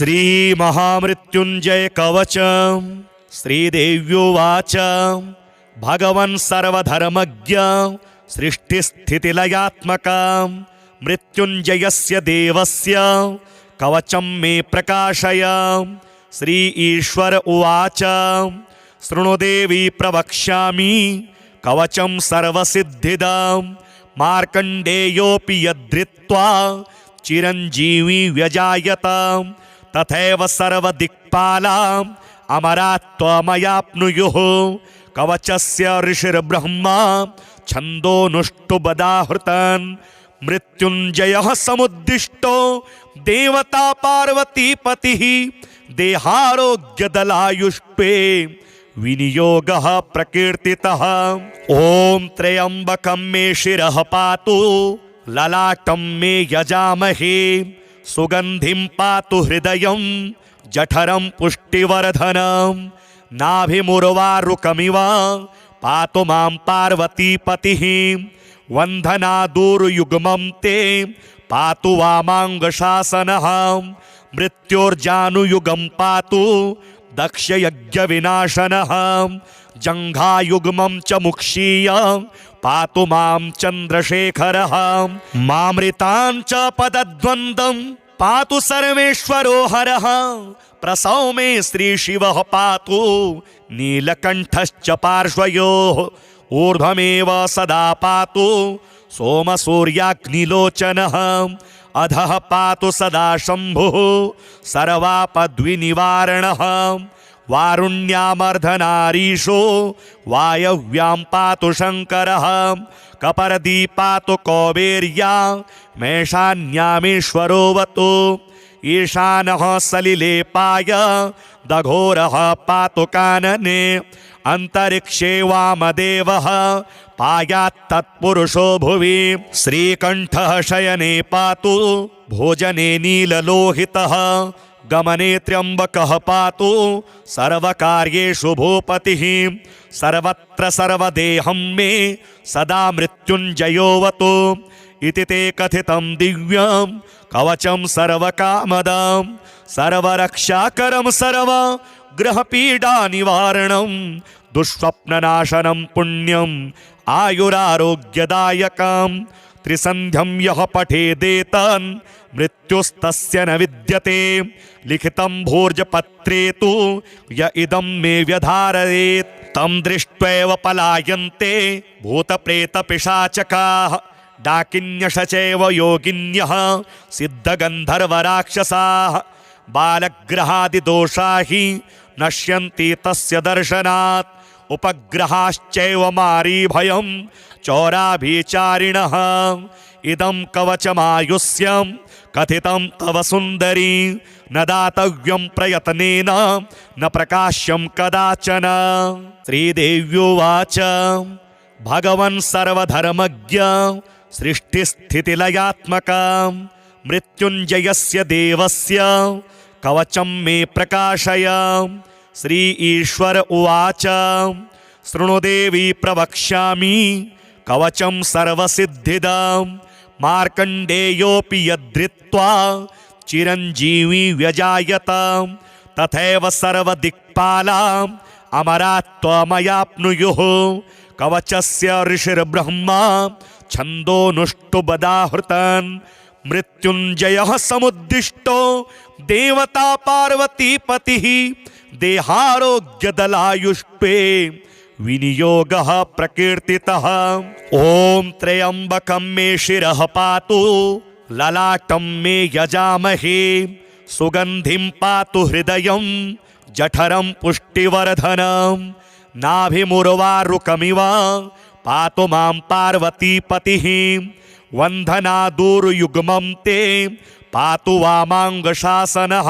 श्री महामृत्युंजय कवचम् श्रीदेव्योवाच भगवन् सर्वधर्मज्ञ सृष्टिस्थितिलयात्मकम् मृत्युंजयस्य देवस्य कवचं मे प्रकाशय। श्री ईश्वर उवाच शृणु देवी प्रवक्ष्यामि कवचं सर्वसिद्धिदं मार्कण्डेयोऽपि यद्धृत्वा चिरञ्जीवी व्यजायत तथैव सर्वदिक्पालाम् अमरात्वमयाप्नुयुः। कवचस्य ऋषिर्ब्रह्मा छन्दोनुष्टुबदाहृतन् मृत्युञ्जयः समुद्दिष्टो देवता पार्वतीपतिः देहारोग्यदलायुष्पे विनियोगः प्रकीर्तितः। ॐ त्र्यम्बकं मे शिरः पातु ललाटं मे यजामहे सुगन्धिं पातु हृदयं जठरं पुष्टिवर्धनं नाभिमुर्वारुकमिव पातु मां पार्वतीपतिः वन्दनादूर्युग्मं ते पातु वामाङ्गशासनः मृत्योर्जानुयुगं पातु दक्षयज्ञविनाशनः जङ्घायुग्मं च मुक्षीय पातु मां चन्द्रशेखरः मामृतां च पदद्वन्द्वं पातु सर्वेश्वरो हरः प्रसौ मे श्रीशिवः पातु नीलकण्ठश्च पार्श्वयोः ऊर्ध्वमेव सदा पातु सोमसूर्याग्निलोचनः अधः पातु सदा शम्भुः सर्वापद्विनिवारणः वारुण्यामर्धनारीशो वायव्यां पातु शङ्करः कपर्दी पातु कौबेर्या मेषान्यामेश्वरोऽवतु ईशानः सलिलेपाय दघोरः पातु कानने अन्तरिक्षे वामदेवः पायात्तत्पुरुषो भुवि श्रीकण्ठः शयने पातु भोजने नीललोहितः गमने त्र्यम्बकः पातु सर्वकार्येषु भूपतिः सर्वत्र सर्वदेहं मे सदा मृत्युञ्जयोऽवतु इति ते कथितं दिव्यं कवचं सर्वकामदं सर्वरक्षाकरं सर्वग्रहपीडानिवारणं दुःस्वप्ननाशनं पुण्यम् आयुरारोग्यदायकं त्रिसन्ध्यं यः पठेदेतन् मृत्युस्तस्य न विद्यते लिखितं भोर्जपत्रे तु य इदं मे व्यधारयेत् तं दृष्ट्वैव पलायन्ते भूतप्रेतपिशाचकाः डाकिन्यशचैव योगिन्यः सिद्धगन्धर्वराक्षसाः बालग्रहादिदोषा हि नश्यन्ति तस्य दर्शनात् उपग्रहाश्चैव मारीभयं चौराभिचारिणः इदं कवचमायुष्यं कथितं तव सुन्दरी न दातव्यं प्रयत्नेन न प्रकाश्यं कदाचन। श्रीदेव्योवाच भगवन् सर्वधर्मज्ञ सृष्टिस्थितिलयात्मकं मृत्युञ्जयस्य देवस्य कवचं मे प्रकाशय। श्री ईश्वर उवाच शृणु देवी प्रवक्ष्यामि कवचं सर्वसिद्धिदं मार्कण्डेयोऽपि यद्धृत्वा चिरञ्जीवी व्यजायत तथैव सर्वदिक्पालाम् अमरात्वमयाप्नुयुः। कवचस्य ऋषिर्ब्रह्मा छन्दोनुष्टुबदाहृतन् मृत्युञ्जयः समुद्दिष्टो देवता पार्वतीपतिः देहारोग्यदलायुष्पे विनियोगः प्रकीर्तितः। ॐ त्र्यम्बकं मे शिरः पातु ललाटं मे यजामहे सुगन्धिं पातु हृदयं जठरं पुष्टिवर्धनं नाभिमुर्वारुकमिव पातु मां पार्वतीपतिः वन्दनादूर्युग्मं ते पातु वामाङ्गशासनः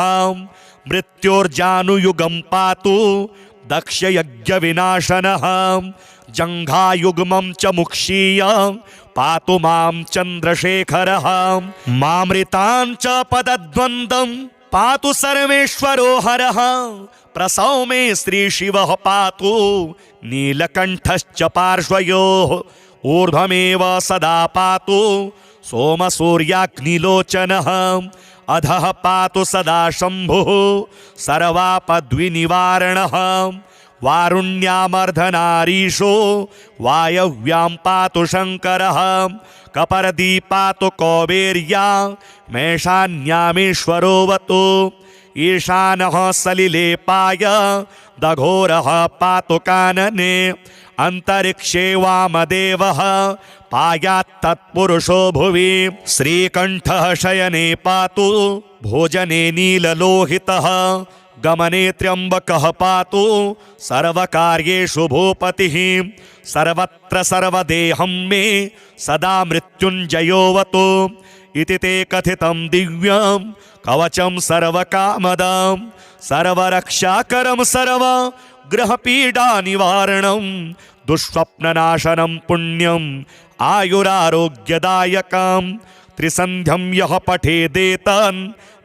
मृत्योर्जानुयुगं पातु दक्षयज्ञविनाशनः जङ्घायुग्मं च मुक्षीय पातु मां चन्द्रशेखरः मामृतां च पदद्वन्द्वं पातु सर्वेश्वरो हरः प्रसौ मे श्रीशिवः पातु नीलकण्ठश्च पार्श्वयोः ऊर्ध्वमेव सदा पातु सोमसूर्याग्निलोचनः अधः पातु सदा शम्भुः सर्वापद्विनिवारणः वारुण्यामर्धनारीशो वायव्यां पातु शङ्करः कपर्दी पातु कौबेर्या मेषान्यामीश्वरोऽवतु ईशानः सलिले पाय दघोरः पातु कानने अंतरिक्षे वामदेवः पायात्तत्पुरुषो भुवि श्रीकण्ठः शयने पातु भोजने नीललोहितः गमने त्र्यम्बकः पातु सर्वकार्येषु भूपतिः सर्वत्र सर्वदेहं मे सदा मृत्युञ्जयोऽवतु इति ते कथितं दिव्यं कवचं सर्वकामदं सर्वरक्षाकरं सर्वग्रहपीडानिवारणं दुःस्वप्ननाशनं पुण्यम् आयुरारोग्यदायकं त्रिसन्ध्यं यः पठेदेतन्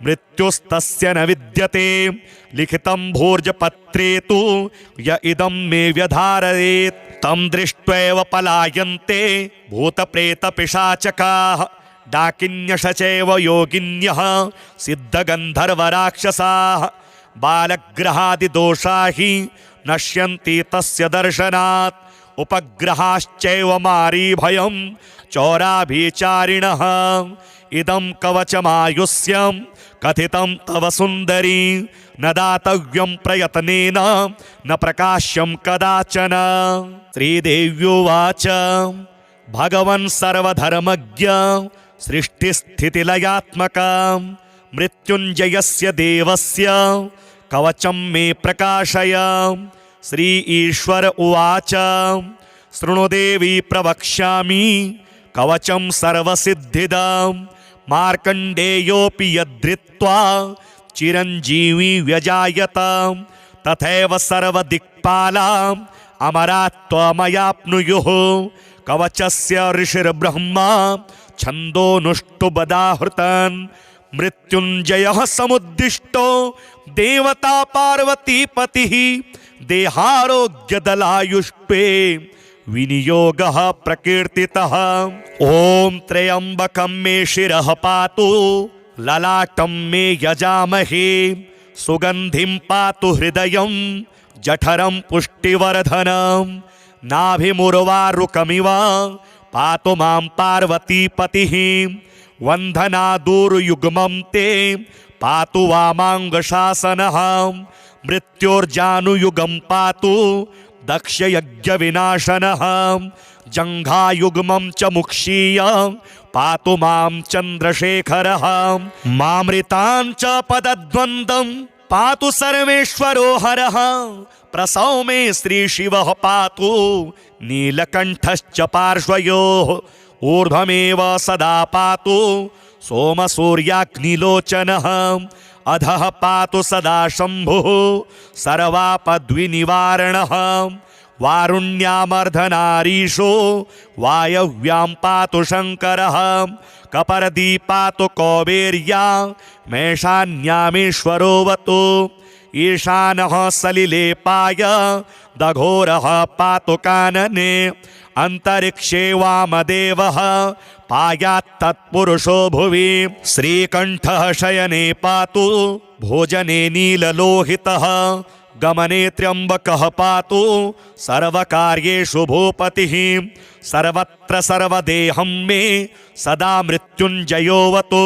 मृत्युस्तस्य न विद्यते लिखितं भोर्जपत्रे तु य इदं मे व्यधारयेत् तं दृष्ट्वैव पलायन्ते भूतप्रेतपिशाचकाः डाकिन्यशचैव योगिन्यः सिद्धगन्धर्वराक्षसाः बालग्रहादिदोषा हि नश्यन्ति तस्य दर्शनात् उपग्रहाश्चैव मारीभयं चौराभिचारिणः इदं कवचमायुष्यं कथितं तव सुन्दरी न दातव्यं प्रयत्नेन न प्रकाश्यं कदाचन। श्रीदेव्युवाच भगवन् सर्वधर्मज्ञ सृष्टिस्थितिलयात्मक मृत्युञ्जयस्य देवस्य कवचं मे प्रकाशय। श्री ईश्वर उवाच शृणु देवी प्रवक्ष्यामि कवचं सर्वसिद्धिदं मार्कण्डेयोऽपि यद्धृत्वा चिरञ्जीवी व्यजायत तथैव सर्वदिक्पालाम् अमरात्वमयाप्नुयुः कवचस्य ऋषिर्ब्रह्मा छन्दोनुष्टुबदाहृतन् मृत्युञ्जयः समुद्दिष्टो देवता पार्वतीपतिः देहारोग्यदलायुष्टे विनियोगः प्रकीर्तितः। ॐ त्र्यम्बकं मे शिरः पातु ललाटं मे यजामहे सुगन्धिं पातु हृदयं जठरं पुष्टिवर्धनं नाभिमुर्वारुकमिव पातु मां पार्वतीपतिः वन्दनादूरुयुग्मं ते पातु वामाङ्गशासनः मृत्योर्जानुयुगं पातु दक्षयज्ञविनाशनः जङ्घायुग्मं च मुक्षीय पातु मां चन्द्रशेखरः मामृतां च पदद्वन्द्वं पातु सर्वेश्वरो हरः प्रसौमे श्रीशिवः पातु नीलकण्ठश्च पार्श्वयोः ऊर्ध्वमेव सदा पातु सोमसूर्याग्निलोचनः अधः पातु सदा शम्भुः सर्वापद्विनिवारणः वारुण्यामर्धनारीशो वायव्यां पातु शङ्करः कपर्दी पातु कौबेर्या मेषान्यामीश्वरोऽवतु ईशानः सलिले पाय दघोरः पातु कानने अंतरिक्षे वामदेवः पायात्तत्पुरुषो भुवि श्रीकण्ठः शयने पातु भोजने नीललोहितः गमने त्र्यम्बकः पातु सर्वकार्येषु भूपतिः सर्वत्र सर्वदेहं मे सदा मृत्युञ्जयोऽवतु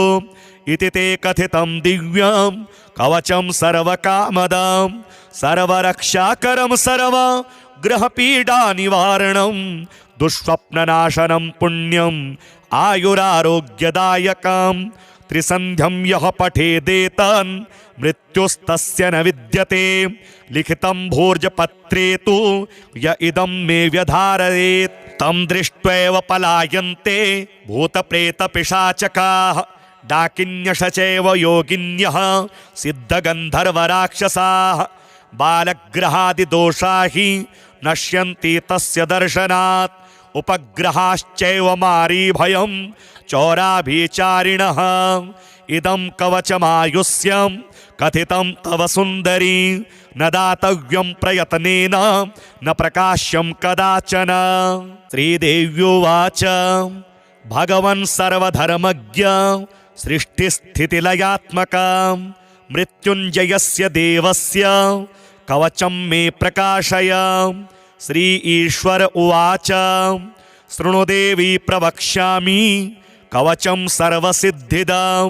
इति ते कथितं दिव्यं कवचं सर्वकामदं सर्वरक्षाकरं सर्वग्रहपीडानिवारणं दुःस्वप्ननाशनं पुण्यम् आयुरारोग्यदायकं त्रिसन्ध्यं यः पठेदेतन् मृत्युस्तस्य न विद्यते लिखितं भोर्जपत्रे तु य इदं मे व्यधारयेत् तं दृष्ट्वैव पलायन्ते भूतप्रेतपिशाचकाः डाकिन्यशचैव योगिन्यः सिद्धगन्धर्वराक्षसाः बालग्रहादिदोषा हि नश्यन्ति तस्य दर्शनात् उपग्रहाश्चैव मारीभयं चौराभिचारिणः इदं कवचमायुष्यं कथितं तव सुन्दरी न दातव्यं प्रयत्नेन न प्रकाश्यं कदाचन। श्रीदेव्युवाच भगवन् सर्वधर्मज्ञ सृष्टिस्थितिलयात्मकं मृत्युञ्जयस्य देवस्य कवचं मे प्रकाशय। श्री ईश्वर उवाच शृणु देवी प्रवक्ष्यामि कवचं सर्वसिद्धिदं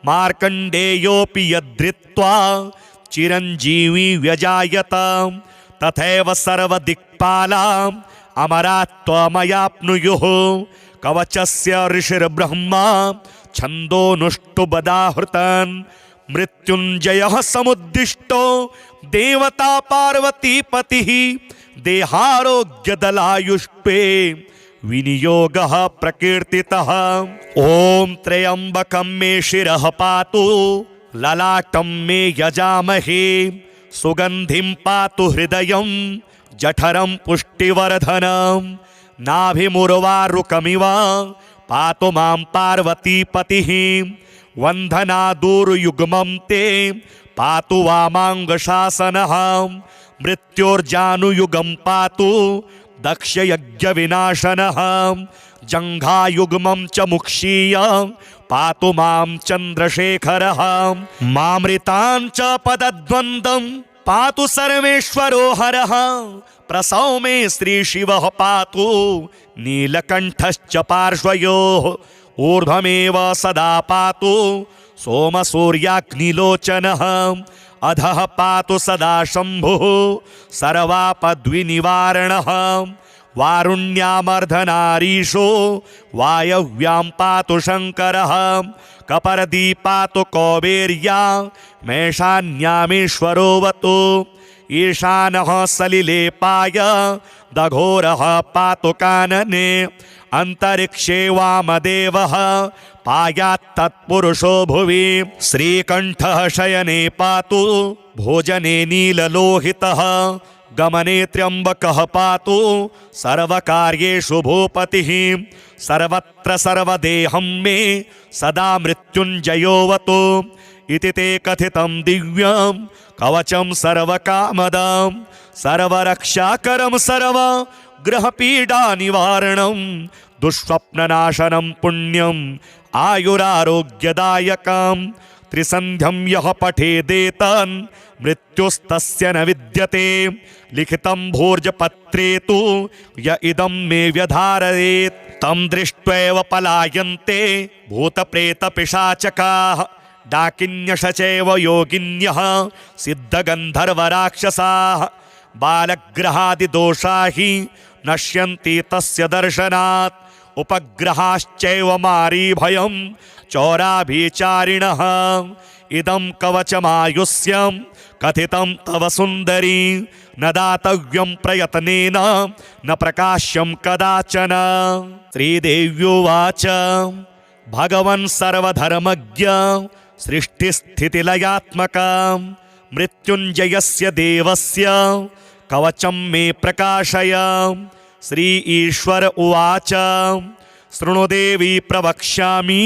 मार्कण्डेयोऽपि यद्धृत्वा चिरञ्जीवी व्यजायत तथैव सर्वदिक्पालाम् अमरात्वमयाप्नुयुः। कवचस्य ऋषिर्ब्रह्मा छन्दोनुष्टुबदाहृतन् मृत्युञ्जयः समुद्दिष्टो देवता पार्वतीपतिः देहारोग्यदलायुष्टे विनियोगः प्रकीर्तितः। ॐ त्र्यम्बकं मे शिरः पातु ललाटं मे यजामहे सुगन्धिं पातु हृदयं जठरं पुष्टिवर्धनं नाभिमुर्वारुकमिव पातु मां पार्वतीपतिः वन्दनादूरुयुग्मं ते पातु वामाङ्गशासनः मृत्योर्जानुयुगं पातु दक्षयज्ञविनाशनः जङ्घायुग्मं च मुक्षीय पातु मां चन्द्रशेखरः मामृतां च पदद्वन्द्वं पातु सर्वेश्वरो हरः प्रसौ मे श्रीशिवः पातु नीलकण्ठश्च पार्श्वयोः ऊर्ध्वमेव सदा पातु सोमसूर्याग्निलोचनः अधः पातु सदा शम्भुः सर्वापद्विनिवारणः वारुण्यामर्धनारीशो वायव्यां पातु शङ्करः कपर्दी पातु कौबेर्या मेषान्यामेश्वरोऽवतु ईशानः सलिलेपाय दघोरः पातु कानने अन्तरिक्षे वामदेवः पायात्तत्पुरुषो भुवि श्रीकण्ठः शयने पातु भोजने नीललोहितः गमने त्र्यम्बकः पातु सर्वकार्येषु भूपतिः सर्वत्र सर्वदेहं मे सदा मृत्युञ्जयोऽवतु इति ते कथितं दिव्यं कवचं सर्वकामदं सर्वरक्षाकरं सर्वग्रहपीडानिवारणं दुःस्वप्ननाशनं पुण्यम् आयुरारोग्यदायकं त्रिसन्ध्यं यः पठेदेतन् मृत्युस्तस्य न विद्यते लिखितं भोर्जपत्रे तु य इदं मे व्यधारयेत् तं दृष्ट्वैव पलायन्ते भूतप्रेतपिशाचकाः डाकिन्यशचैव योगिन्यः सिद्धगन्धर्वराक्षसाः बालग्रहादिदोषा हि नश्यन्ति तस्य दर्शनात् उपग्रहाश्चैव मारीभयं चौराभिचारिणः इदं कवचमायुष्यं कथितं तव सुन्दरी न दातव्यं प्रयत्नेन न प्रकाश्यं कदाचन। श्रीदेव्युवाच भगवन् सर्वधर्मज्ञ सृष्टिस्थितिलयात्मकं मृत्युञ्जयस्य देवस्य कवचं मे प्रकाशय। श्री ईश्वर उवाच शृणु देवी प्रवक्ष्यामि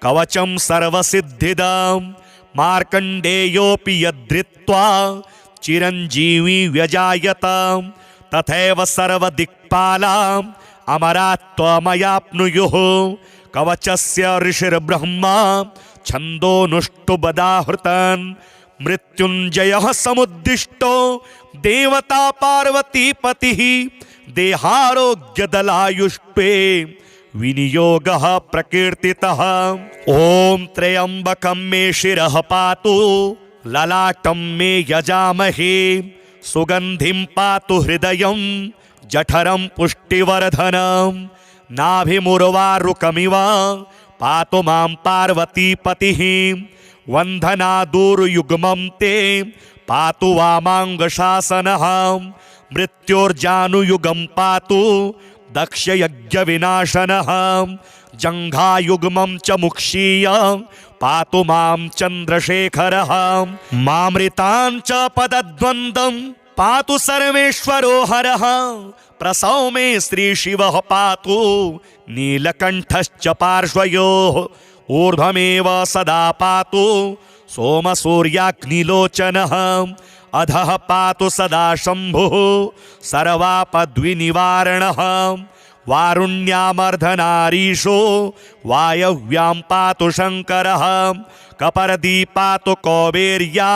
कवचं सर्वसिद्धिदं मार्कण्डेयोऽपि यद्धृत्वा चिरञ्जीवी व्यजायत तथैव सर्वदिक्पालाम् अमरात्वमयाप्नुयुः। कवचस्य ऋषिर्ब्रह्मा छन्दोनुष्टुबदाहृतन् मृत्युञ्जयः समुद्दिष्टो देवता पार्वतीपतिः देहारोग्यदलायुष्टे विनियोगः प्रकीर्तितः। ॐ त्र्यम्बकं मे शिरः पातु ललाटं मे यजामहे सुगन्धिं पातु हृदयं जठरं पुष्टिवर्धनं नाभिमुर्वारुकमिव पातु मां पार्वतीपतिः वन्दनादूरुयुग्मं ते पातु वामाङ्गशासनः मृत्योर्जानुयुगं पातु दक्षयज्ञविनाशनः जङ्घायुग्मं च मुक्षीय पातु मां चन्द्रशेखरः मामृतां च पदद्वन्द्वं पातु सर्वेश्वरो हरः प्रसौ मे श्रीशिवः पातु नीलकण्ठश्च पार्श्वयोः ऊर्ध्वमेव सदा पातु सोमसूर्याग्निलोचनः अधः पातु सदा शम्भुः सर्वापद्विनिवारणः वारुण्यामर्धनारीशो वायव्यां पातु शङ्करः कपर्दी पातु कौबेर्या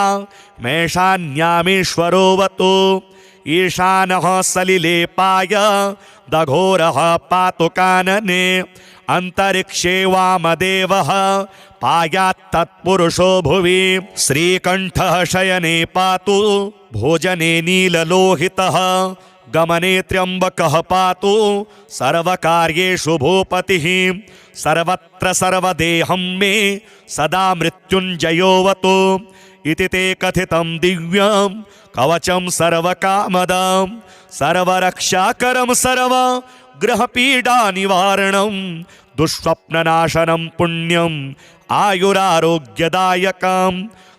मेषान्यामीश्वरोऽवतु ईशानः सलिले पाय दघोरः पातु कानने अंतरिक्षे वामदेवः पायात्तत्पुरुषो भुवि श्रीकण्ठः शयने पातु भोजने नीललोहितः गमने त्र्यम्बकः पातु सर्वकार्येषु भूपतिः सर्वत्र सर्वदेहं मे सदा मृत्युञ्जयोऽवतु इति ते कथितं दिव्यं कवचं सर्वकामदं सर्वरक्षाकरं सर्वग्रहपीडानिवारणं दुःस्वप्ननाशनं पुण्यम् आयुरारोग्यदायकं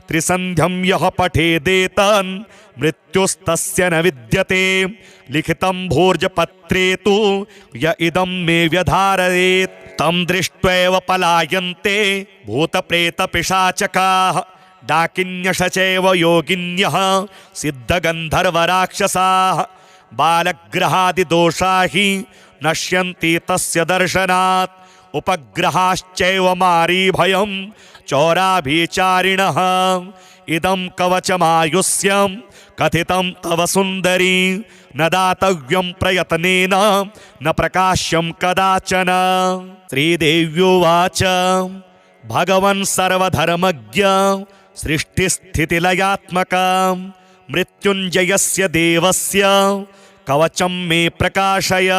त्रिसन्ध्यं यः पठेदेतन् मृत्युस्तस्य न विद्यते लिखितं भोर्जपत्रे तु य इदं मे व्यधारयेत् तं दृष्ट्वैव पलायन्ते भूतप्रेतपिशाचकाः डाकिन्यशचैव योगिन्यः सिद्धगन्धर्वराक्षसाः बालग्रहादिदोषा हि नश्यन्ति तस्य दर्शनात् उपग्रहाश्चैव मारीभयं चौराभिचारिणः इदं कवचमायुष्यं कथितं तव सुन्दरी न दातव्यं प्रयत्नेन न प्रकाश्यं कदाचन। श्रीदेव्युवाच भगवन् सर्वधर्मज्ञ सृष्टिस्थितिलयात्मक मृत्युञ्जयस्य देवस्य कवचं मे प्रकाशय।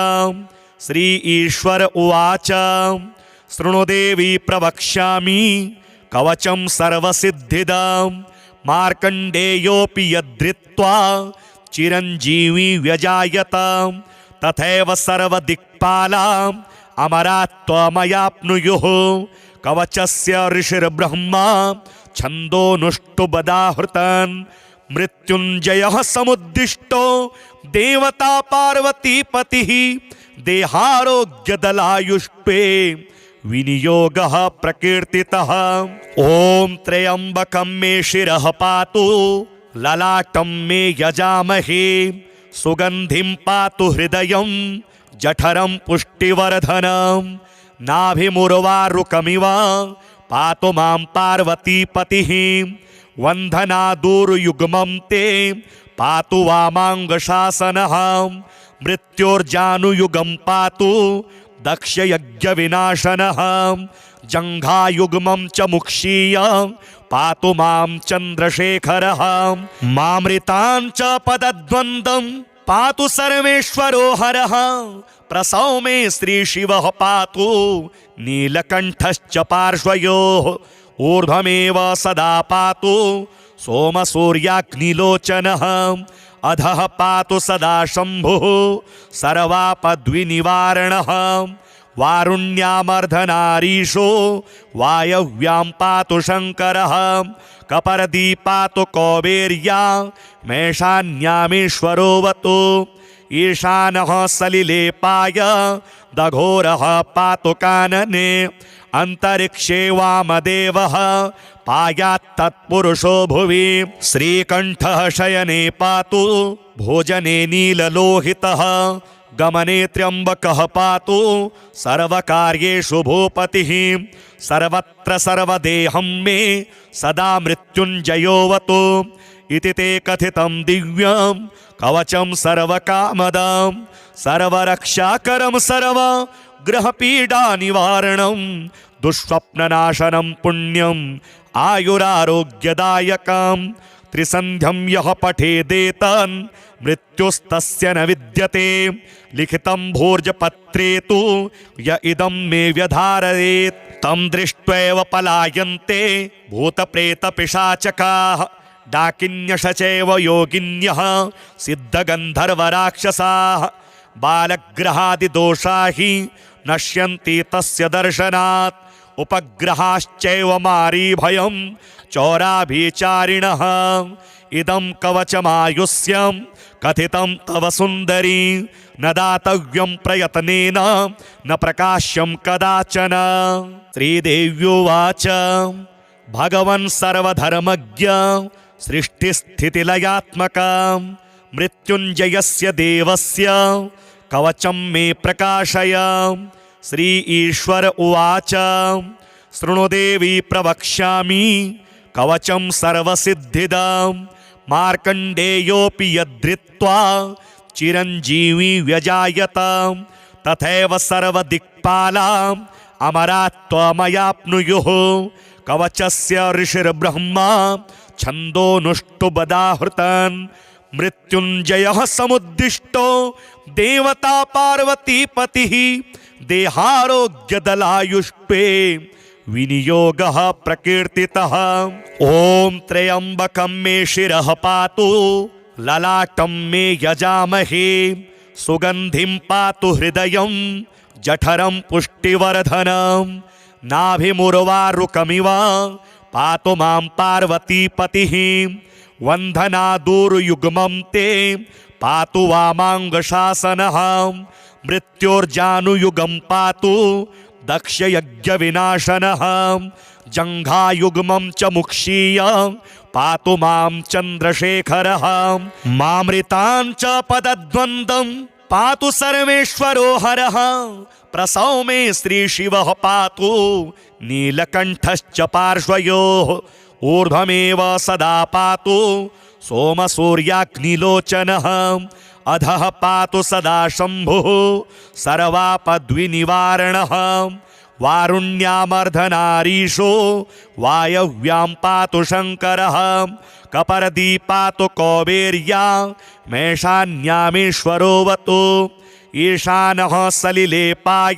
श्री ईश्वर उवाच शृणु देवी प्रवक्ष्यामि कवचं सर्वसिद्धिदं मार्कण्डेयोऽपि यद्धृत्वा चिरञ्जीवी व्यजायत तथैव सर्वदिक्पालाम् अमरात्वमयाप्नुयुः कवचस्य ऋषिर्ब्रह्मा छन्दोनुष्टुबदाहृतन् मृत्युञ्जयः समुद्दिष्टो देवता पार्वतीपतिः देहारोग्यदलायुष्पे विनियोगः प्रकीर्तितः। ॐ त्र्यम्बकं मे शिरः पातु ललाटं मे यजामहे सुगन्धिं पातु हृदयं जठरं पुष्टिवर्धनं नाभिमुर्वारुकमिव पातु मां पार्वतीपतिः वन्दनादूरुयुग्मं ते पातु वामाङ्गशासनः मृत्योर्जानुयुगं पातु दक्षयज्ञविनाशनः जङ्घायुग्मं च मुक्षीय पातु मां चन्द्रशेखरः मामृतां च पदद्वन्द्वं पातु सर्वेश्वरो हरः प्रसौमे श्रीशिवः पातु नीलकण्ठश्च पार्श्वयोः ऊर्ध्वमेव सदा पातु सोमसूर्याग्निलोचनः अधः पातु सदा शम्भुः सर्वापद्विनिवारणः वारुण्यामर्धनारीशो वायव्यां पातु शङ्करः कपर्दी पातु कौबेर्या मेषान्यामीश्वरोऽवतु ईशानः सलिले पाय दघोरः पातु कानने अंतरिक्षे वामदेवः पायात्तत्पुरुषो भुवि श्रीकण्ठः शयने पातु भोजने नीललोहितः गमने त्र्यम्बकः पातु सर्वकार्येषु भूपतिः सर्वत्र सर्वदेहं मे सदा मृत्युञ्जयोऽवतु इति ते कथितं दिव्यं कवचं सर्वकामदं सर्वरक्षाकरं सर्वग्रहपीडानिवारणं दुःस्वप्ननाशनं पुण्यम् आयुरारोग्यदायकं त्रिसन्ध्यं यः पठेदेतन् मृत्युस्तस्य न विद्यते लिखितं भोर्जपत्रे तु य इदं मे व्यधारयेत् तं दृष्ट्वैव पलायन्ते भूतप्रेतपिशाचकाः डाकिन्यशचैव योगिन्यः सिद्धगन्धर्वराक्षसाः बालग्रहादिदोषा हि नश्यन्ति तस्य दर्शनात् उपग्रहाश्चैव मारीभयं चौराभिचारिणः इदं कवचमायुष्यं कथितं तव सुन्दरी न दातव्यं प्रयत्नेन न प्रकाश्यं कदाचन। श्रीदेव्युवाच भगवन् सर्वधर्मज्ञ सृष्टिस्थितिलयात्मक मृत्युञ्जयस्य देवस्य कवचं मे प्रकाशय। श्री ईश्वर उवाच शृणु देवी प्रवक्ष्यामि कवचं सर्वसिद्धिदं। मार्कण्डेयोऽपि यद्धृत्वा चिरञ्जीवी व्यजायत तथैव सर्वदिक्पालाम् अमरात्वमयाप्नुयुः। कवचस्य ऋषिर्ब्रह्मा छन्दोनुष्टुबदाहृतन्। मृत्युञ्जयः समुद्दिष्टो देवता पार्वतीपतिः। देहारोग्यदलायुष्पे विनियोगः प्रकीर्तितः। ॐ त्र्यम्बकं मे शिरः पातु ललाटं मे यजामहे। सुगन्धिं पातु हृदयं जठरं पुष्टिवर्धनम्। नाभिमुर्वारुकमिव पातु मां पार्वतीपतिः। वन्धनादूरुयुग्मं ते पातु वामाङ्गशासनः। मृत्योर्जानुयुगं पातु दक्षयज्ञविनाशनः। जङ्घायुग्मं च मुक्षीय पातु मां चन्द्रशेखरः। मामृतां च पदद्वन्द्वं पातु सर्वेश्वरो हरः। प्रसौमे श्रीशिवः पातु नीलकण्ठश्च पार्श्वयोः। ऊर्ध्वमेव सदा पातु सोमसूर्याग्निलोचनः। अधः पातु सदा शम्भुः सर्वापद्विनिवारणः। वारुण्यामर्धनारीशो वायव्यां पातु शङ्करः। कपर्दी पातु कौबेर्या मेषान्यामेश्वरोऽवतु। ईशानः सलिले पाय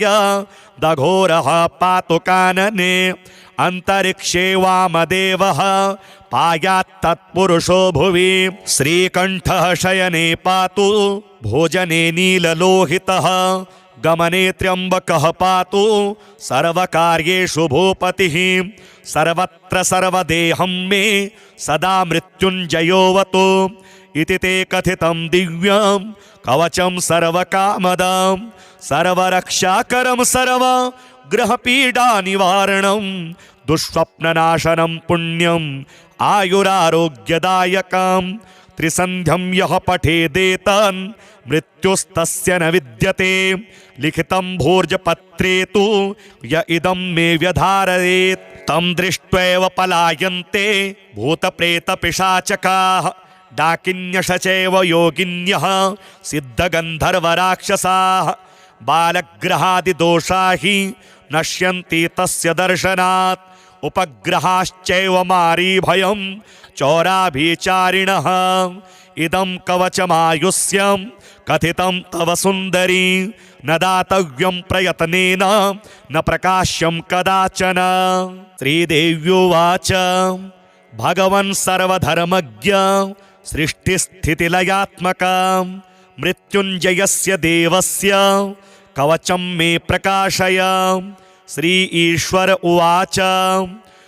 दघोरः पातु कानने। अन्तरिक्षे वामदेवः पायात्तत्पुरुषो भुवि। श्रीकण्ठः शयने पातु भोजने नीललोहितः। गमने त्र्यम्बकः पातु सर्वकार्येषु भूपतिः। सर्वत्र सर्वदेहं मे सदा मृत्युञ्जयोऽवतु। इति ते कथितं दिव्यं कवचं सर्वकामदं। सर्वरक्षाकरं सर्वग्रहपीडानिवारणं। दुःस्वप्ननाशनं पुण्यम् आयुरारोग्यदायकं। त्रिसन्ध्यं यः पठेदेतन् मृत्युस्तस्य न विद्यते। लिखितं भोर्जपत्रे तु य इदं मे व्यधारयेत्। तं दृष्ट्वैव पलायन्ते भूतप्रेतपिशाचकाः। डाकिन्यशचैव योगिन्यः सिद्धगन्धर्वराक्षसाः। बालग्रहादिदोषा हि नश्यन्ति तस्य दर्शनात्। उपग्रहाश्चैव मारीभयं चौराभिचारिणः। इदं कवचमायुष्यं कथितं तव सुन्दरी। न दातव्यं प्रयत्नेन न प्रकाश्यं कदाचन। श्रीदेव्युवाच भगवन् सर्वधर्मज्ञ सृष्टिस्थितिलयात्मकं। मृत्युञ्जयस्य देवस्य कवचं मे प्रकाशय। श्री ईश्वर उवाच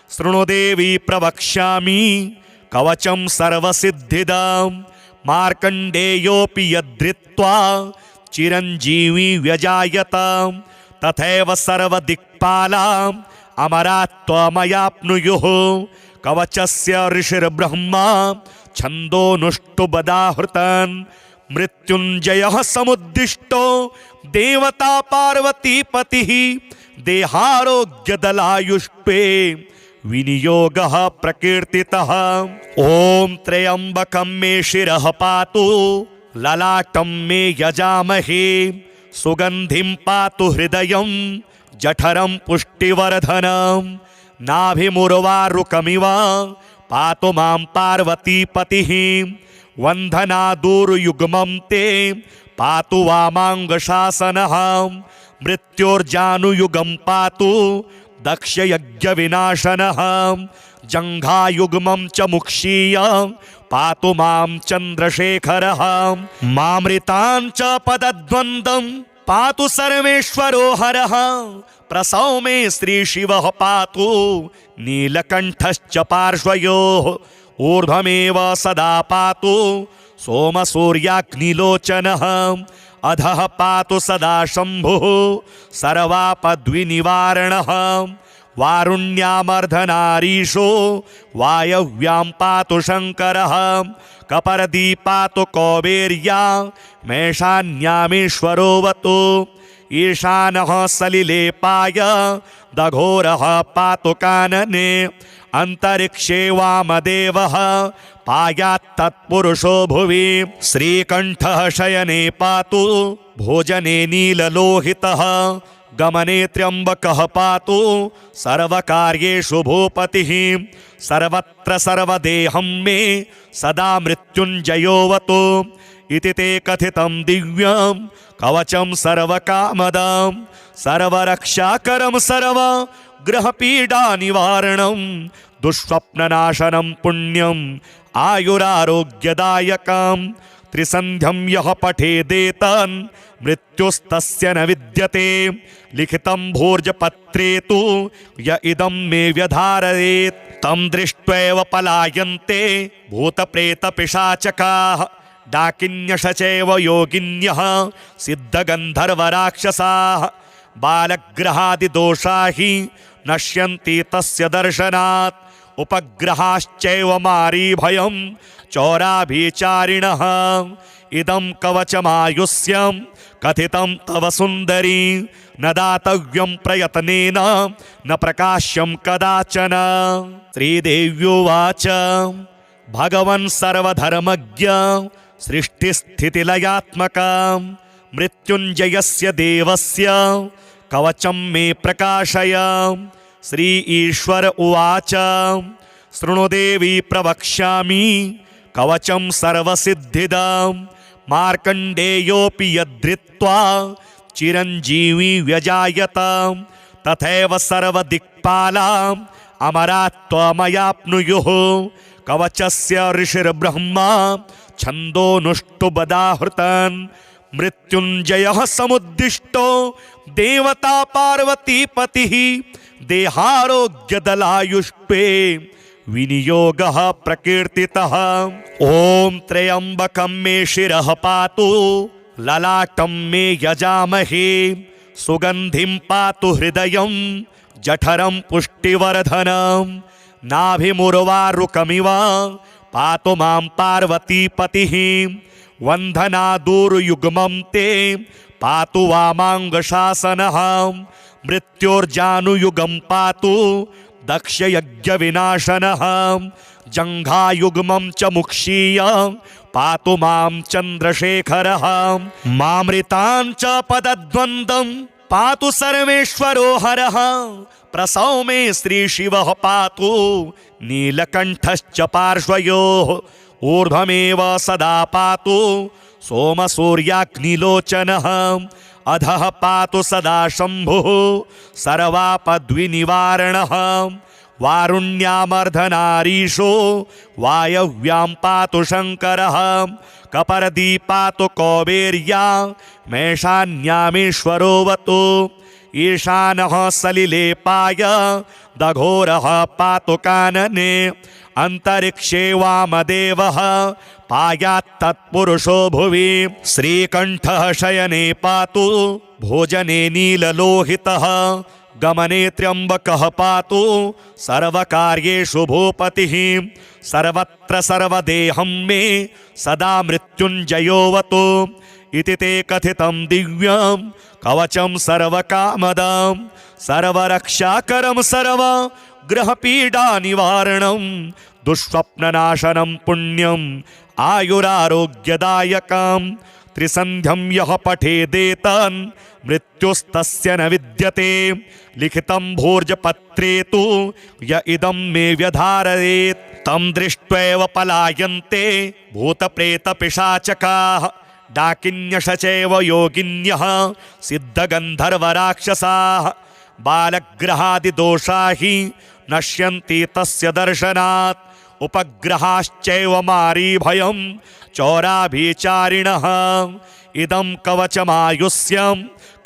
शृणु देवी प्रवक्ष्यामि कवचं सर्वसिद्धिदं। मार्कण्डेयोऽपि यद्धृत्वा चिरञ्जीवी व्यजायत तथैव सर्वदिक्पालाम् अमरात्वमयाप्नुयुः। कवचस्य ऋषिर्ब्रह्मा छन्दोनुष्टुबदाहृतन्। मृत्युञ्जयः समुद्दिष्टो देवता पार्वतीपतिः। देहारोग्यदलायुष्पे विनियोगः प्रकीर्तितः। ॐ त्र्यम्बकं मे शिरः पातु ललाटं मे यजामहे। सुगन्धिं पातु हृदयं जठरं पुष्टिवर्धनम्। नाभिमुर्वारुकमिव पातु मां पार्वतीपतिः। वन्धनादूरुयुग्मं ते पातु वामाङ्गशासनः। मृत्योर्जानुयुगं पातु दक्षयज्ञविनाशनः। जङ्घायुग्मं च मुक्षीय पातु मां चन्द्रशेखरः। मामृतां च पदद्वन्द्वं पातु सर्वेश्वरो हरः। प्रसौमे श्रीशिवः पातु नीलकण्ठश्च पार्श्वयोः। ऊर्ध्वमेव सदा पातु सोमसूर्याग्निलोचनः। अधः पातु सदा शम्भुः सर्वापद्विनिवारणः। वारुण्यामर्धनारीशो वायव्यां पातु शङ्करः कपर्दी पातु कौबेर्या मेषान्यामीश्वरोऽवतु ईशानः सलिलेपाय दघोरः पातु कानने अंतरिक्षे वामदेवः पायात्तत्पुरुषो भुवि श्रीकण्ठः शयने पातु भोजने नीललोहितः गमने त्र्यम्बकः पातु सर्वकार्येषु भूपतिः सर्वत्र सर्वदेहं मे सदा मृत्युञ्जयोऽवतु इति ते कथितं दिव्यं कवचं सर्वकामदं सर्वरक्षाकरं सर्वग्रहपीडानिवारणं दुःस्वप्ननाशनं पुण्यम् आयुरारोग्यदायकं त्रिसन्ध्यं यः पठेदेतन् मृत्युस्तस्य न विद्यते लिखितं भोर्जपत्रे तु य इदं मे व्यधारयेत् तं दृष्ट्वैव पलायन्ते भूतप्रेतपिशाचकाः डाकिन्यशचैव योगिन्यः सिद्धगन्धर्वराक्षसाः बालग्रहादिदोषा हि नश्यन्ति तस्य दर्शनात् उपग्रहाश्चैव मारीभयं चौराभिचारिणः इदं कवचमायुष्यं कथितं तव सुन्दरी न दातव्यं प्रयत्नेन न प्रकाश्यं कदाचन। श्रीदेव्युवाच भगवन् सर्वधर्मज्ञ सृष्टिस्थितिलयात्मकं मृत्युञ्जयस्य देवस्य कवचं मे प्रकाशय। श्री ईश्वर उवाच शृणु देवी प्रवक्ष्यामि कवचं सर्वसिद्धिदं मार्कण्डेयोऽपि यद्धृत्वा चिरञ्जीवी व्यजायत तथैव सर्वदिक्पालाम् अमरात्वमयाप्नुयुः कवचस्य ऋषिर्ब्रह्मा छन्दोनुष्टुबदाहृतन् मृत्युञ्जयः समुद्दिष्टो देवता पार्वतीपतिः देहारोग्यदलायुष्टे विनियोगः प्रकीर्तितः। ॐ त्र्यम्बकं मे शिरः पातु ललाटं मे यजामहे सुगन्धिं पातु हृदयं जठरं पुष्टिवर्धनं नाभिमुर्वारुकमिव पातु मां पार्वतीपतिः वन्दनादूरुयुग्मं ते पातु वामाङ्गशासनः मृत्योर्जानुयुगं पातु दक्षयज्ञविनाशनः जङ्घायुग्मं च मुक्षीय पातु मां चन्द्रशेखरः मामृतां च पदद्वन्द्वं पातु सर्वेश्वरो हरः प्रसौमे श्रीशिवः पातु नीलकण्ठश्च पार्श्वयोः ऊर्ध्वमेव सदा पातु सोमसूर्याग्निलोचनः अधः पातु सदा शम्भुः सर्वापद्विनिवारणः वारुण्यामर्धनारीशो वायव्यां पातु शङ्करः कपर्दी पातु कौबेर्या मेषान्यामीश्वरोऽवतु ईशानः सलिलेपाय दघोरः पातु कानने अंतरिक्षे वामदेवः पायात्तत्पुरुषो भुवि श्रीकण्ठः शयने पातु भोजने नीललोहितः गमने त्र्यम्बकः पातु सर्वकार्येषु भूपतिः सर्वत्र सर्वदेहं मे सदा मृत्युञ्जयोऽवतु इति ते कथितं दिव्यं कवचं सर्वकामदं सर्वरक्षाकरं सर्वग्रहपीडानिवारणं दुःस्वप्ननाशनं पुण्यम् आयुरारोग्यदायकं त्रिसन्ध्यं यः पठेदेतन् मृत्युस्तस्य न विद्यते लिखितं भोर्जपत्रे तु य इदं मे व्यधारयेत् तं दृष्ट्वैव पलायन्ते भूतप्रेतपिशाचकाः डाकिन्यशचैव योगिन्यः सिद्धगन्धर्वराक्षसाः बालग्रहादिदोषा हि नश्यन्ति तस्य दर्शनात् उपग्रहाश्चैव मारीभयं चौराभिचारिणः इदं कवचमायुष्यं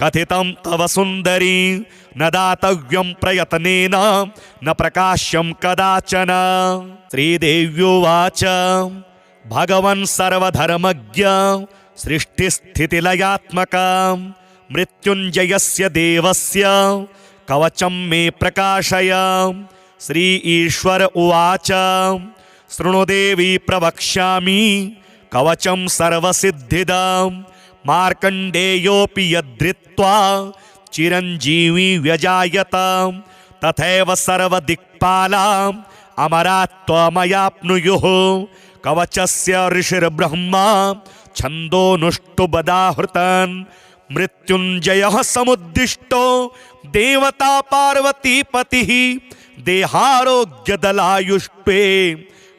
कथितं तव सुन्दरी न दातव्यं प्रयत्नेन न प्रकाश्यं कदाचन। श्रीदेव्युवाच भगवन् सर्वधर्मज्ञ सृष्टिस्थितिलयात्मकं मृत्युञ्जयस्य देवस्य कवचं मे प्रकाशय। श्री ईश्वर उवाच शृणु देवी प्रवक्ष्यामि कवचं सर्वसिद्धिदं। मार्कण्डेयोऽपि यद्धृत्वा चिरञ्जीवी व्यजायत तथैव सर्वदिक्पालाम् अमरात्वमयाप्नुयुः। कवचस्य ऋषिर्ब्रह्मा छन्दोनुष्टुबदाहृतन्। मृत्युञ्जयः समुद्दिष्टो देवता पार्वतीपतिः। देहारोग्यदलायुष्टे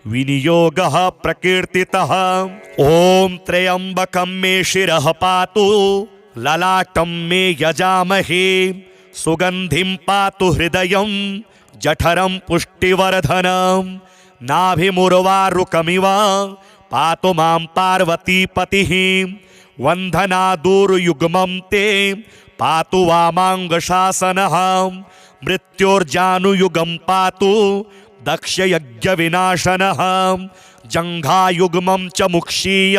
विनियोगः प्रकीर्तितः। ॐ त्र्यम्बकं मे शिरः पातु ललाटं मे यजामहे। सुगन्धिं पातु हृदयं जठरं पुष्टिवर्धनम्। नाभिमुर्वारुकमिव पातु मां पार्वतीपतिः। वन्दनादूरुयुग्मं ते पातु वामाङ्गशासनः। मृत्योर्जानुयुगं पातु दक्षयज्ञविनाशनः। जङ्घायुग्मं च मुक्षीय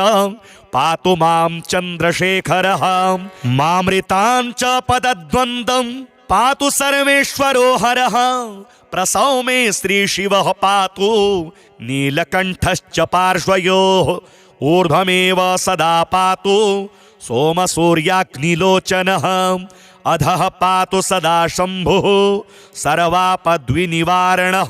पातु मां चन्द्रशेखरः। मामृतां च पदद्वन्द्वं पातु सर्वेश्वरो हरः। प्रसौमे श्रीशिवः पातु नीलकण्ठश्च पार्श्वयोः। ऊर्ध्वमेव सदा पातु सोमसूर्याग्निलोचनः। अधः पातु सदा शम्भुः सर्वापद्विनिवारणः।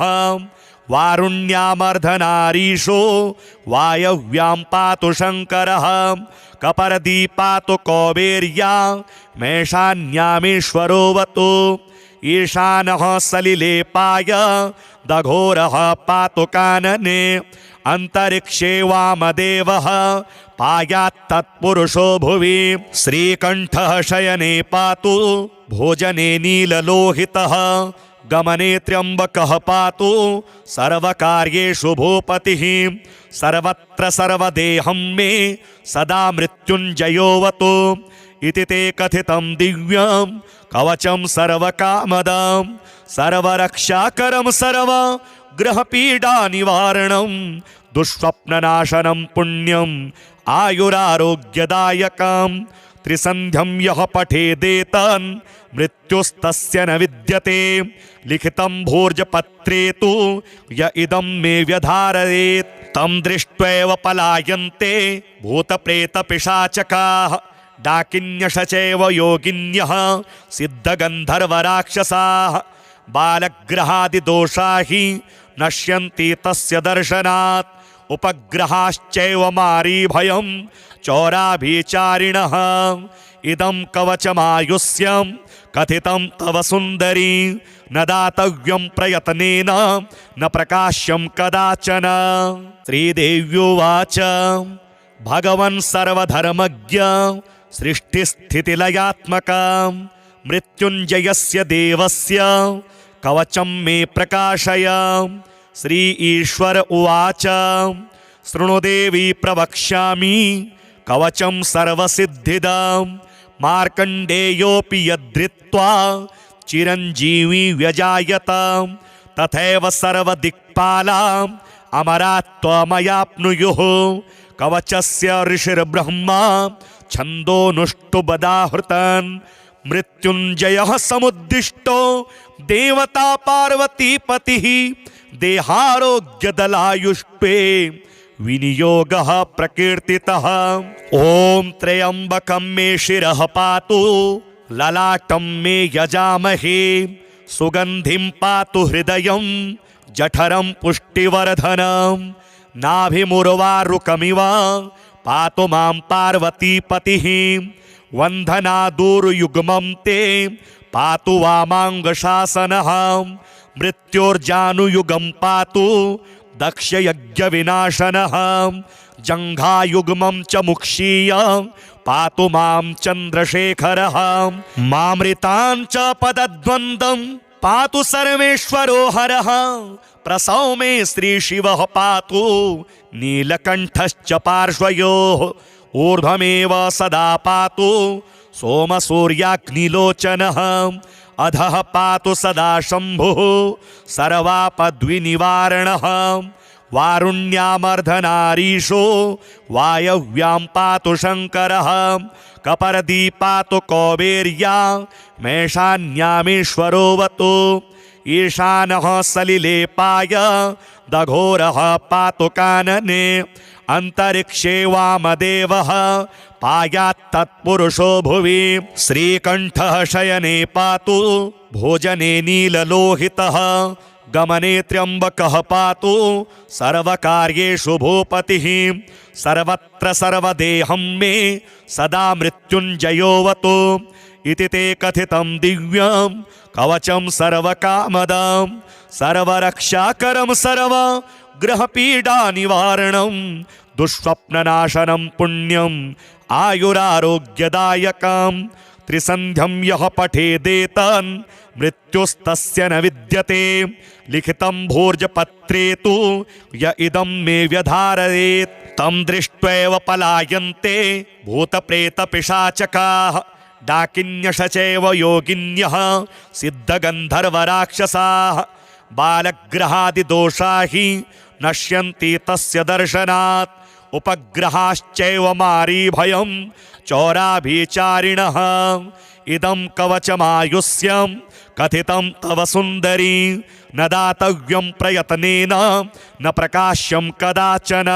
वारुण्यामर्धनारीशो वायव्यां पातु शङ्करः। कपर्दी पातु कौबेर्या मेषान्यामेश्वरोऽवतु। ईशानः सलिले पाय दघोरः पातु कानने। अन्तरिक्षे वामदेवः पायात्तत्पुरुषो भुवि। श्रीकण्ठः शयने पातु भोजने नीललोहितः। गमने त्र्यम्बकः पातु सर्वकार्येषु भूपतिः। सर्वत्र सर्वदेहं मे सदा मृत्युञ्जयोऽवतु। इति ते कथितं दिव्यं कवचं सर्वकामदं। सर्वरक्षाकरं सर्वग्रहपीडानिवारणं। दुःस्वप्ननाशनं पुण्यम् आयुरारोग्यदायकं। त्रिसन्ध्यं यः पठेदेतन् मृत्युस्तस्य न विद्यते। लिखितं भोर्जपत्रे तु य इदं मे व्यधारयेत्। तं दृष्ट्वैव पलायन्ते भूतप्रेतपिशाचकाः। डाकिन्यशचैव योगिन्यः सिद्धगन्धर्वराक्षसाः। बालग्रहादिदोषा हि नश्यन्ति तस्य दर्शनात्। उपग्रहाश्चैव मारीभयं चौराभिचारिणः। इदं कवचमायुष्यं कथितं तव सुन्दरी। न दातव्यं प्रयत्नेन न प्रकाश्यं कदाचन। श्रीदेव्युवाच भगवन् सर्वधर्मज्ञ सृष्टिस्थितिलयात्मकं। मृत्युञ्जयस्य देवस्य कवचं मे प्रकाशय। श्री ईश्वर उवाच शृणु देवी प्रवक्ष्यामि कवचं सर्वसिद्धिदं। मार्कण्डेयोऽपि यद्धृत्वा चिरञ्जीवी व्यजायत तथैव सर्वदिक्पालाम् अमरात्वमयाप्नुयुः। कवचस्य ऋषिर्ब्रह्मा छन्दोनुष्टुबदाहृतन्। मृत्युञ्जयः समुद्दिष्टो देवता पार्वतीपतिः। देहारोग्यदलायुष्टे विनियोगः प्रकीर्तितः। ॐ त्र्यम्बकं मे शिरः पातु ललाटं मे यजामहे। सुगन्धिं पातु हृदयं जठरं पुष्टिवर्धनम्। नाभिमुर्वारुकमिव पातु मां पार्वतीपतिः। वन्दनादूरुयुग्मं ते पातु वामाङ्गशासनः। मृत्योर्जानुयुगं पातु दक्षयज्ञविनाशनः। जङ्घायुग्मं च मुक्षीय पातु मां चन्द्रशेखरः। मामृतां च पदद्वन्द्वं पातु सर्वेश्वरो हरः। प्रसौमे श्रीशिवः पातु नीलकण्ठश्च पार्श्वयोः। ऊर्ध्वमेव सदा पातु सोमसूर्याग्निलोचनः। अधः पातु सदा शम्भुः सर्वापद्विनिवारणः। वारुण्यामर्धनारीशो वायव्यां पातु शङ्करः कपर्दी पातु कौबेर्या मेषान्यामीश्वरोऽवतु ईशानः सलिलेपाय दघोरः पातु कानने अंतरिक्षे वामदेवः पायात्तत्पुरुषो भुवि श्रीकण्ठः शयने पातु भोजने नीललोहितः गमने त्र्यम्बकः पातु सर्वकार्येषु भूपतिः सर्वत्र सर्वदेहं मे सदा मृत्युञ्जयोऽवतु इति ते कथितं दिव्यं कवचं सर्वकामदं सर्वरक्षाकरं सर्वग्रहपीडानिवारणं दुःस्वप्ननाशनं पुण्यम् आयुरारोग्यदायकं त्रिसन्ध्यं यः पठेदेतन् मृत्युस्तस्य न विद्यते लिखितं भोर्जपत्रे तु य इदं मे व्यधारयेत् तं दृष्ट्वैव पलायन्ते भूतप्रेतपिशाचकाः डाकिन्यशचैव योगिन्यः सिद्धगन्धर्वराक्षसाः बालग्रहादिदोषा हि नश्यन्ति तस्य दर्शनात् उपग्रहाश्चैव मारीभयं चौराभिचारिणः इदं कवचमायुष्यं कथितं तव सुन्दरी न दातव्यं प्रयत्नेन न प्रकाश्यं कदाचन।